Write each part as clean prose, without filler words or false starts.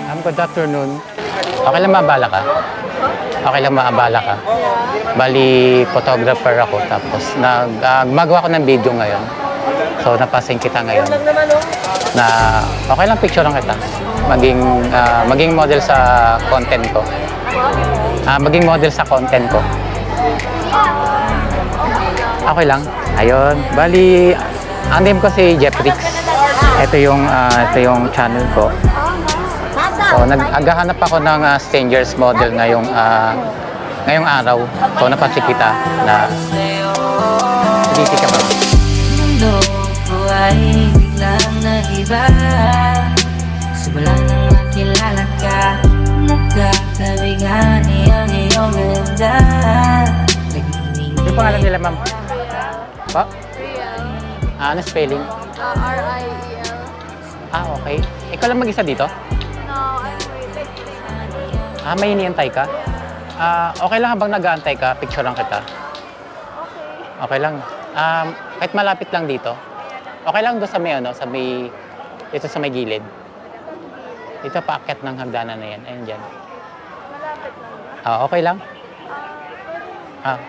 Good afternoon. Okay lang maabala ka? Okay lang maabala ka? Bali, photographer ako. Tapos, gumagawa ko ng video ngayon. So, napasin kita ngayon. Na, okay lang picture lang kita. Maging model sa content ko. Maging model sa content ko. Okay lang. Ayun. Bali, ang name ko si Jeffrix. Ito yung channel ko. So, naghahanap ako ng strangers model ngayong araw. So, napansin kita na busy ka ba? Mundo ko ay biglang nag-iba. Simula nang makilala ka, nagkatabigan ang iyong ganda. Yung pangalan nila, ma'am? Pa? Riel. Ano spelling? R-I-E-L. Okay. Ikaw lang mag-isa dito? No, I'm waiting. May iniintay ka? Okay lang habang nag-aantay ka, picture lang kita. Okay. Okay lang. Kahit malapit lang dito. Okay lang doon dito sa may gilid. Dito paakyat ng hagdanan na yan. Ayun dyan. Malapit lang ba? Okay lang? Pwede.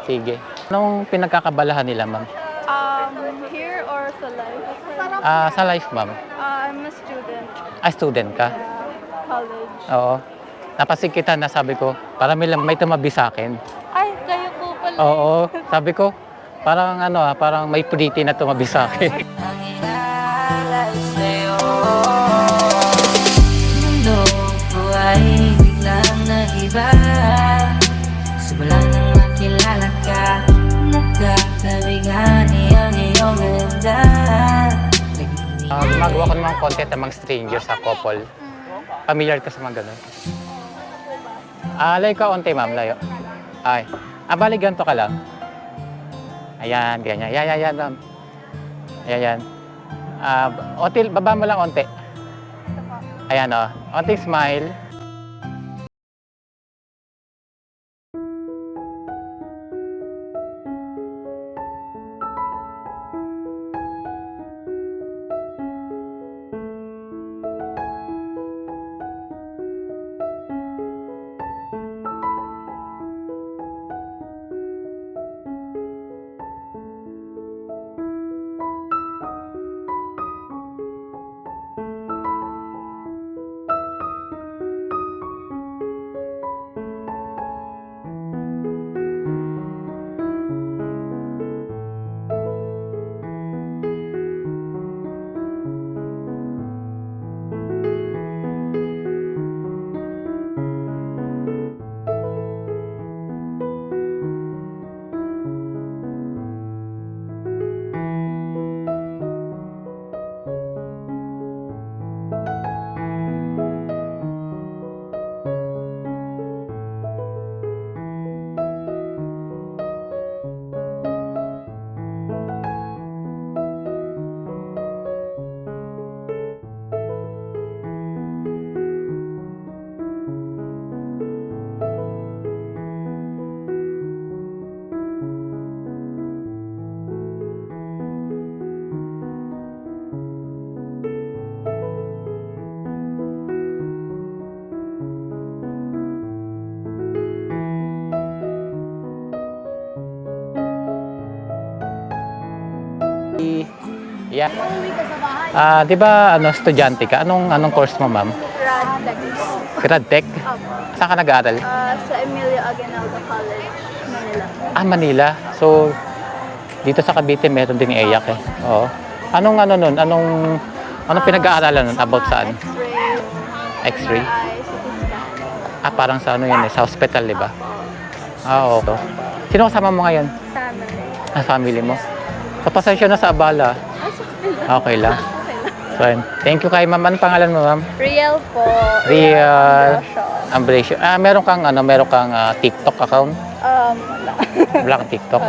Sige. Anong pinagkakabalahan nila, ma'am? Here or sa live? Sa life, ma'am. I'm a student. Student ka? College. Oo. Napansin kita na sabi ko, parang may tumabi sa akin. Ay, kayo po pala. Oo. Sabi ko, parang may pretty na tumabi sa akin. Ang inaalay sa'yo. Mundo ko ay biglang nag-iba. Simula nang makilala ka, nagkatabigan ang iyong ganda. Gumagawa ko ng mga content ng mga strangers sa couple. Familiar ka sa mga ganun? Layo ka onte, ma'am. Layo. Ay. Bali, ganito ka lang. Ayan, ganyan. Yan, ma'am. Ayan. Baba mo lang onte. Ayan, onting smile. Yeah. Di ba estudyante ka? Anong course mo, ma'am? Radtech. Radtech? Saan ka nag-aaral? Sa Emilio Aguinaldo College, Manila. Manila. So, dito sa Cavite meron din EAC eh. Oo. Anong pinag-aaralan nun? About saan? X-ray. X-ray? CT scan. Parang sa yun sa hospital, di ba? Oo. Sino kasama mo ngayon? Family. Family mo? So, pasensya na sa abala. Okay lang. So, thank you kay ma'am. Anong pangalan mo, ma'am? Riel po. Riel Ambrosio. Meron kang TikTok account? Wala. Wala kang TikTok.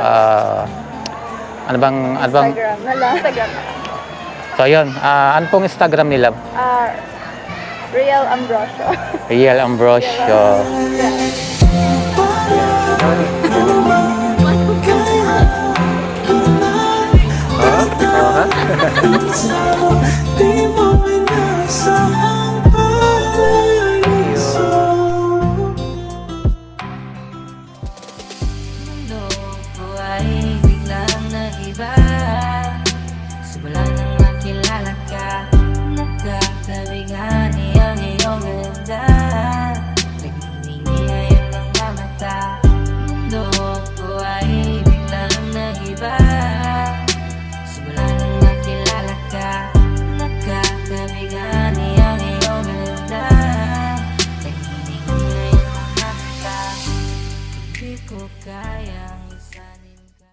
Ano bang Instagram na lang. Instagram. So, yun. Ano pong Instagram nila? Riel Ambrosio. Riel Ambrosio. Di mo inasahang Sa balang